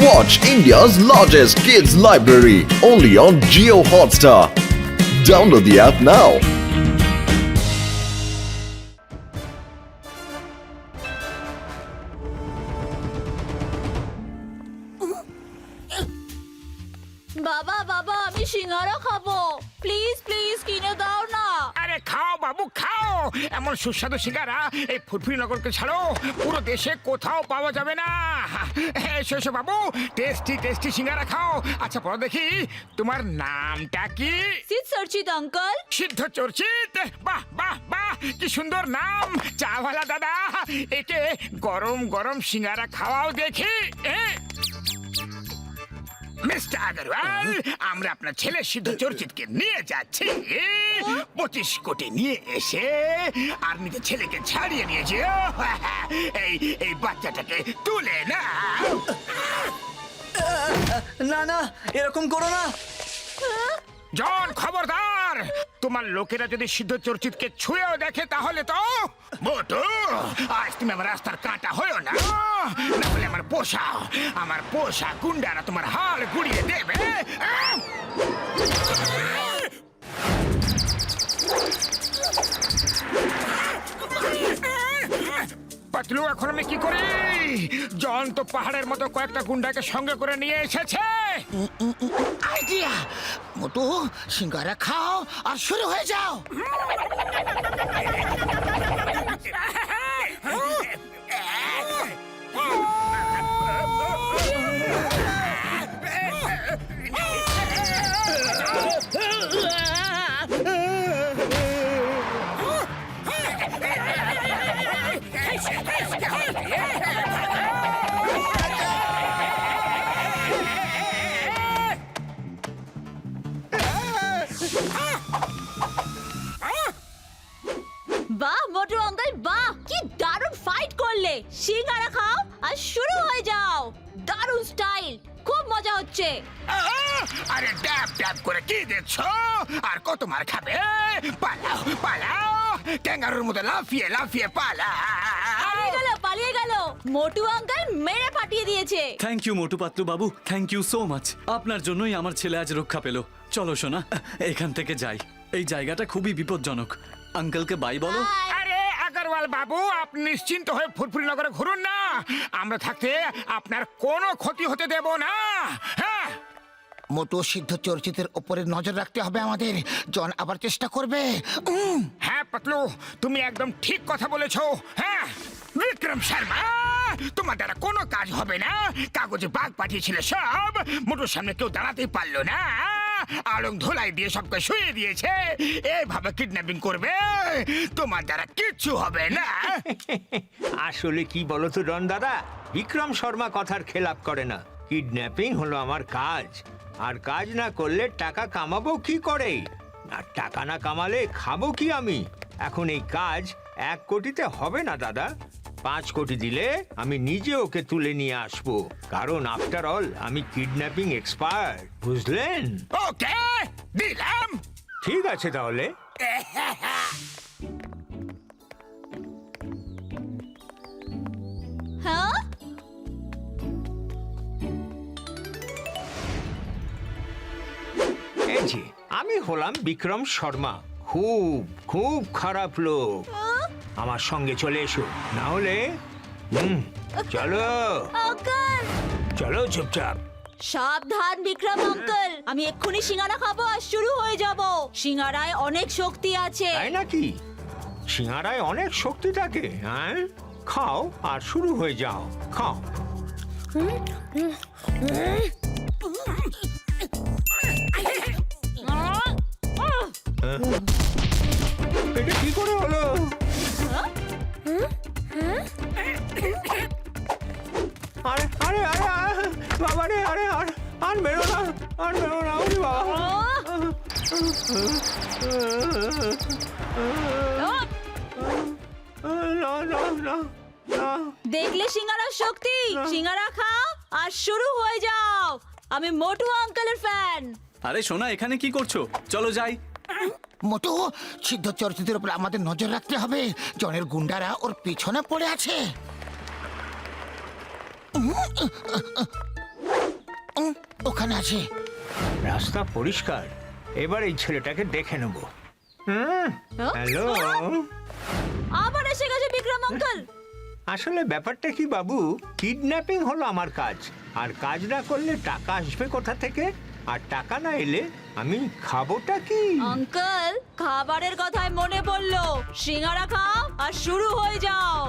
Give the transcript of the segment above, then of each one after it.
Watch India's largest kids library only on Jio Hotstar. Download the app now. বাবা বাবা আমি সিঙ্গারা খাবো please please কিনে দাও না। আরে খাও বাবু খাও, এমন সুস্বাদু সিঙ্গারা এই ফুরফুরিনগরকে ছাড়ো পুরো দেশে কোথাও পাওয়া যাবে না। এসো এসো বাবু, টেস্টি টেস্টি সিঙ্গারা খাও। আচ্ছা পড়ো দেখি, তোমার নামটা কি? সিট সরচিত আঙ্কেল। সিদ্ধ চর্চিত, বাহ বাহ বাহ, কি সুন্দর নাম। চাওয়ালা দাদা, একে গরম গরম সিঙ্গারা খাওয়াও দেখি। মিস্টার আগরওয়াল, আমরা আপনার ছেলে সিদ্ধ চর্চিতকে নিয়ে যাচ্ছি 25 কোটি নিয়ে এসে আর নিজের ছেলেকে ছাড়িয়ে নিয়েছে। এই এই বাচ্চাটাকে তুলে না। না না, এরকম করো না। জন, খবরদার, তোমার লোকেরা যদি সিদ্ধ চর্চিতকে ছুঁয়েও দেখে তাহলে তো মোটু, আজ তুমি আমার রাস্তার কাঁটা হয়েও না, না হলে আমার পোষা গুন্ডারা তোমার হাল গুড়িয়ে দেবে। পাতলু, এখন আমি কি করি? জন তো পাহাড়ের মতো কয়েকটা গুন্ডাকে সঙ্গে করে নিয়ে এসেছে। আইডিয়া, মোটু সিঙ্গারা খাও আর শুরু হয়ে যাও। বাহ মোটু আঙ্কেল বাহ, কি দারুণ ফাইট করলে। সিঙ্গারা খাও আর শুরু হয়ে যাও। দারুণ স্টাইল, খুব মজা হচ্ছে। আরে ড্যাব ড্যাব করে কি দেখছো? আর কত মার খাবে? পালাও পালাও, ট্যাঙ্গারুর মতো লাফিয়ে লাফিয়ে পালিয়ে গেল। মোটু আঙ্কেল মেরে ফাটিয়ে দিয়েছে। Thank you Motu Patlu Babu, thank you so much. আপনার জন্যই আমার ছেলে আজ রক্ষা পেল। চলো সোনা, এখান থেকে যাই। এই জায়গাটা খুবই বিপজ্জনক। আঙ্কেলকে বাই বলো। আরে আগরওয়াল বাবু, আপনি নিশ্চিন্ত হয়ে ফুরফুরিনগরে ঘুরুন না। আমরা থাকতে আপনার কোনো ক্ষতি হতে দেব না। হ্যাঁ, মোটু সিদ্ধ চর্চিতের উপরে নজর রাখতে হবে আমাদের। জন আবার চেষ্টা করবে। হ্যাঁ পাতলু, তুমি একদম ঠিক কথা বলেছো। হ্যাঁ বিক্রম শর্মা, তোমার দ্বারা কোনো কাজ হবে না। কাগজে বাঘ পাঠিয়েছিল সব, মোটুর সামনে কেউ দাঁড়াতেই পারলো না। আলং ধোলাই দিয়ে সবকে শুয়ে দিয়েছে। এইভাবে কিডন্যাপিং করবে, তোমার দ্বারা কিচ্ছু হবে না। আসলে কি বলো তো ডন দাদা, বিক্রম শর্মা কথার খেলাপ করে না। কিডন্যাপিং হলো আমার কাজ, আর কাজ না করলে টাকা কামাবো কি করে? আর টাকা না কামালে খাবো কি আমি? এখন এই কাজ 1 কোটিতে হবে না দাদা। 5 কোটি দিলে আমি নিজে ওকে তুলে নিয়ে আসবো, কারণ আফটার অল আমি কিডন্যাপিং এক্সপার্ট, বুঝলেন? ওকে, দিলাম। ঠিক আছে তাহলে। হ্যাঁ এই যে আমি হলাম বিক্রম শর্মা, খুব খুব খারাপ লোক। আমার সঙ্গে চলে এসো, না হলে চলো আঙ্কেল। চলো চুপচাপ। সাবধান বিক্রম আঙ্কেল, আমি এক্ষুনি সিঙ্গারা খাবো আর শুরু হয়ে যাব। সিঙ্গারায় অনেক শক্তি আছে। তাই নাকি? সিঙ্গারায় অনেক শক্তি থাকে? হ্যাঁ, খাও আর শুরু হয়ে যাও, খাও। এটা কি করে হলো? আরে আরে আরে বাবা রে, আরে আর মেরো না, আর মেরো না, ওরে বাবা। না না না না। দেখলে সিঙ্গারার শক্তি। সিঙ্গারা খাও আর শুরু হয়ে যাও। আমি মোটু আঙ্কেলের ফ্যান। আরে সোনা, এখানে কি করছো? চলো যাই। মোটু, সিদ্ধ চর্চিতের উপর আমাদের নজর রাখতে হবে। জনের গুন্ডারা ওর পিছনে পড়ে আছে। সাবধানে আছে। রাস্তা পরিষ্কার, এবার এই ছেলেটাকে দেখে নেব। হ্যালো, আবার এসে গেছে বিক্রম আঙ্কেল। আসলে ব্যাপারটা কি বাবু, কিডন্যাপিং হলো আমার কাজ, আর কাজ না করলে টাকা আসবে কোথা থেকে? আর টাকা না এলে আমি খাবোটা কি? আঙ্কেল, খাবারের কথায় মনে পড়লো, সিঙ্গারা খাও আর শুরু হয়ে যাও।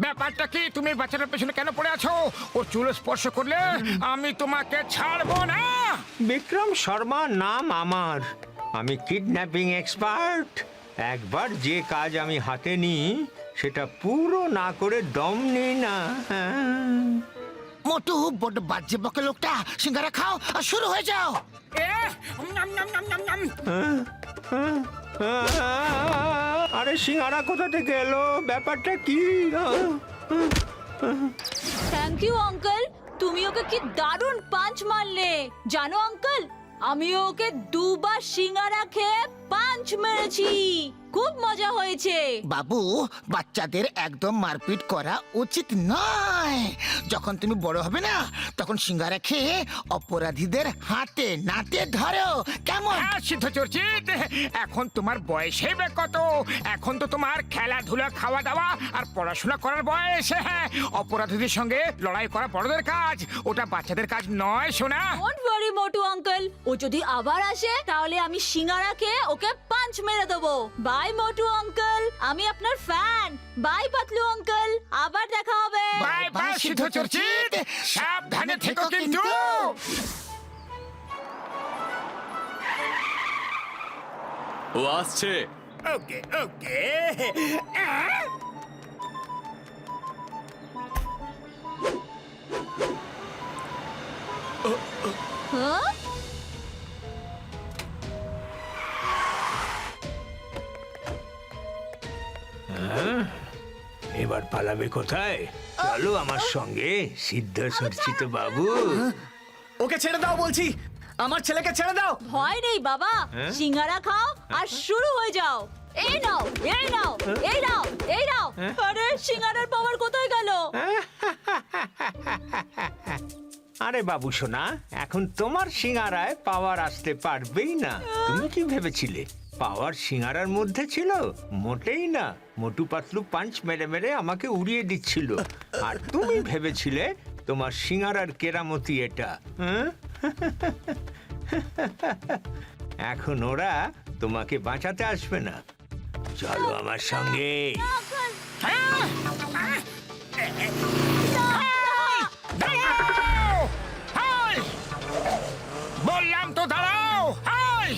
ব্যাপারটা কি? তুমি বাচ্চাটার পেছনে কেন পড়ে আছো? ওর চুল স্পর্শ করলে আমি তোমাকে ছাড়বো না। বিক্রম শর্মা নাম আমার, আমি কিডন্যাপিং এক্সপার্ট। একবার যে কাজ আমি হাতে নিই সেটা পুরো না করে দম নিই না। মোটু, বড় বাজে বকে লোকটা। সিঙ্গারা খাও আর শুরু হয়ে যাও। আরে সিঙ্গারা কোথা থেকে এলো? ব্যাপারটা কি? থ্যাংক ইউ আঙ্কেল, তুমি ওকে কি দারুণ পাঞ্চ মারলে। জানো আঙ্কেল, আমি ওকে দুবার সিঙ্গারা খেয়ে পাঞ্চ মেরেছি, খুব মজা হয়েছে। বাবু, বাচ্চাদের একদম মারপিট করা উচিত নয়। যখন তুমি বড় হবে না, তখন সিঙ্গারা খেয়ে অপরাধীদের হাতে নাতে ধরো, কেমন? হ্যাঁ সিদ্ধ চর্চিত, এখন তোমার বয়স হবে কত? এখন তো তোমার খেলাধুলা, খাওয়া দাওয়া আর পড়াশোনা করার বয়স। হ্যাঁ, অপরাধীদের সঙ্গে লড়াই করা বড়দের কাজ, ওটা বাচ্চাদের কাজ নয় সোনা। ডোন্ট ওয়ারি মোটু আঙ্কেল, ও যদি আবার আসে তাহলে আমি সিঙ্গারা খেয়ে ওকে পাঞ্চ মেরে দেবো। বাই মোটু আঙ্কেল, আমি আপনার ফ্যান। বাই পাতলু আঙ্কেল, আবার দেখা হবে। বাই বাই সিদ্ধ চর্চিত, সাবধানে থেকো কিন্তু। ও আসছে। ওকে ওকে। হ্যাঁ? এবার পালাবে কোথায়? চলো আমার সঙ্গে সিদ্ধ সর্চিত বাবু। ওকে ছেড়ে দাও বলছি, আমার ছেলেকে ছেড়ে দাও। ভয় নেই বাবা, সিঙ্গারা খাও আর শুরু হয়ে যাও। এই নাও, এই নাও, এই নাও, এই নাও। আরে সিঙ্গারার পাওয়ার কোথায় গেল? আরে বাবু সোনা, এখন তোমার সিঙ্গারায় পাওয়ার আসতে পারবেই না। তুমি কি ভেবেছিলে পাওয়ার সিঙ্গারার মধ্যে ছিল? মোটেই না। মোটু পাতলু পাঞ্চ মেরে মেরে আমাকে উড়িয়ে দিচ্ছিল, আর তুমি ভেবেছিলে তোমার সিঙ্গারার কেরামতি এটা। হ্যাঁ? এখন ওরা তোমাকে বাঁচাতে আসবে না। চলো আমার সঙ্গে। দাঁড়াও! হাই! বললাম তো দাঁড়াও! হাই!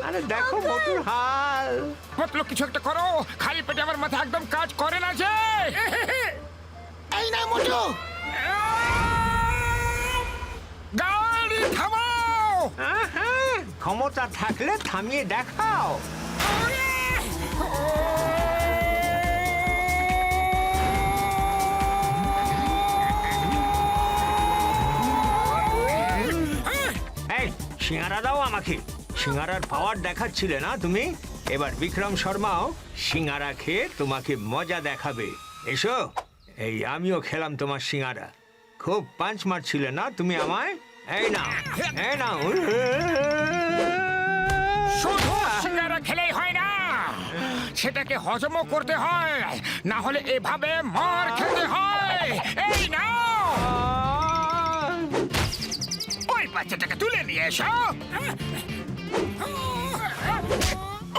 আরে দেখো মোটুর হাল। মতলব কিছু একটা করো, খালি পেটে আমার মাথা একদম কাজ করে না যে। এই না মোটু, গাড়ি থামাও! ক্ষমতা থাকলে থামিয়ে দেখাও। এই সিঙ্গারা দাও আমাকে। সিঙ্গারার পাওয়ার দেখাচ্ছিলে না তুমি? এবার বিক্রম শর্মাও সিঙ্গারা খেয়ে তোমাকে মজা দেখাবে। এসো, এই আমিও খেলাম তোমার সিঙ্গারা। খুব পাঞ্চ মারছিলে না তুমি আমায়? এই নাও, এই নাও। শুধু সিঙ্গারা খেলেই হয় না, সেটাকে হজমও করতে হয়, না হলে এভাবে মার খেতে হয়। এই নাও, ওই বাচ্চাটাকে তুলে নিয়ে এসো।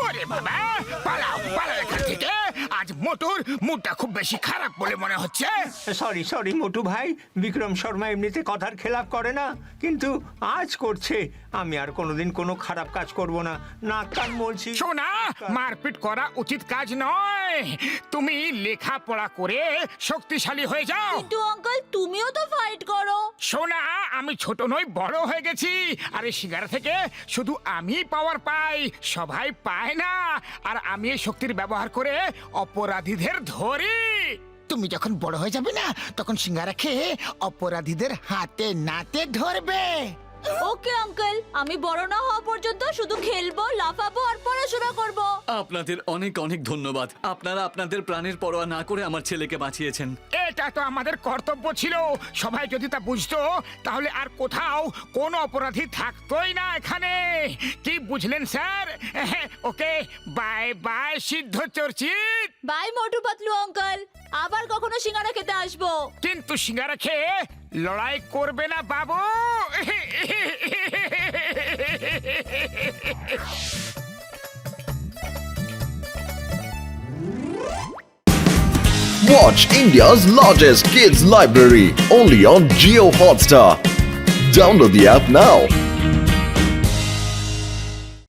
ওরে বাবা, পালাও পালাও এখান থেকে, আজ মোটুর মুডটা খুব বেশি খারাপ বলে মনে হচ্ছে। সরি সরি মোটু ভাই, বিক্রম শর্মা এমনিতে কথার খেলাপ করে না, কিন্তু আজ করছে। আমি আর কোনোদিন কোনো খারাপ কাজ করব না, নাক কান বলছি। শোনা, মারপিট করা উচিত কাজ নয়। তুমি লেখাপড়া করে শক্তিশালী হয়ে যাও। কিন্তু আঙ্কেল তুমিও তো ফাইট করো। শোনা, আমি ছোট নই, বড় হয়ে গেছি। আর এই সিঙ্গারা থেকে শুধু আমি পাওয়ার পাই, সবাই পায় না। আর আমি এই শক্তির ব্যবহার করে অপরাধীদের ধরি। তুমি যখন বড় হয়ে যাবে না, তখন সিঙ্গারা খেয়ে অপরাধীদের হাতে নাতে ধরবে। ওকে আঙ্কেল, আমি বড় না হওয়া পর্যন্ত শুধু খেলবো, লাফাবো আর পড়াশোনা করব। আপনাদের অনেক অনেক ধন্যবাদ। আপনারা আপনাদের প্রাণের পরোয়া না করে আমার ছেলেকে বাঁচিয়েছেন। এটা তো আমাদের কর্তব্য ছিল। সবাই যদি তা বুঝতো, তাহলে আর কোথাও কোনো অপরাধী থাকতোই না এখানে। কি বুঝলেন স্যার? ওকে, বাই বাই সিদ্ধ চর্চিত। বাই মোটু পাতলু আঙ্কেল, আবার কখনো সিঙ্গারা খেতে আসবো। কিন্তু সিঙ্গারা খেয়ে লড়াই করবে না বাবু। Watch India's largest kids library only on Geo Hotstar. Download the app now.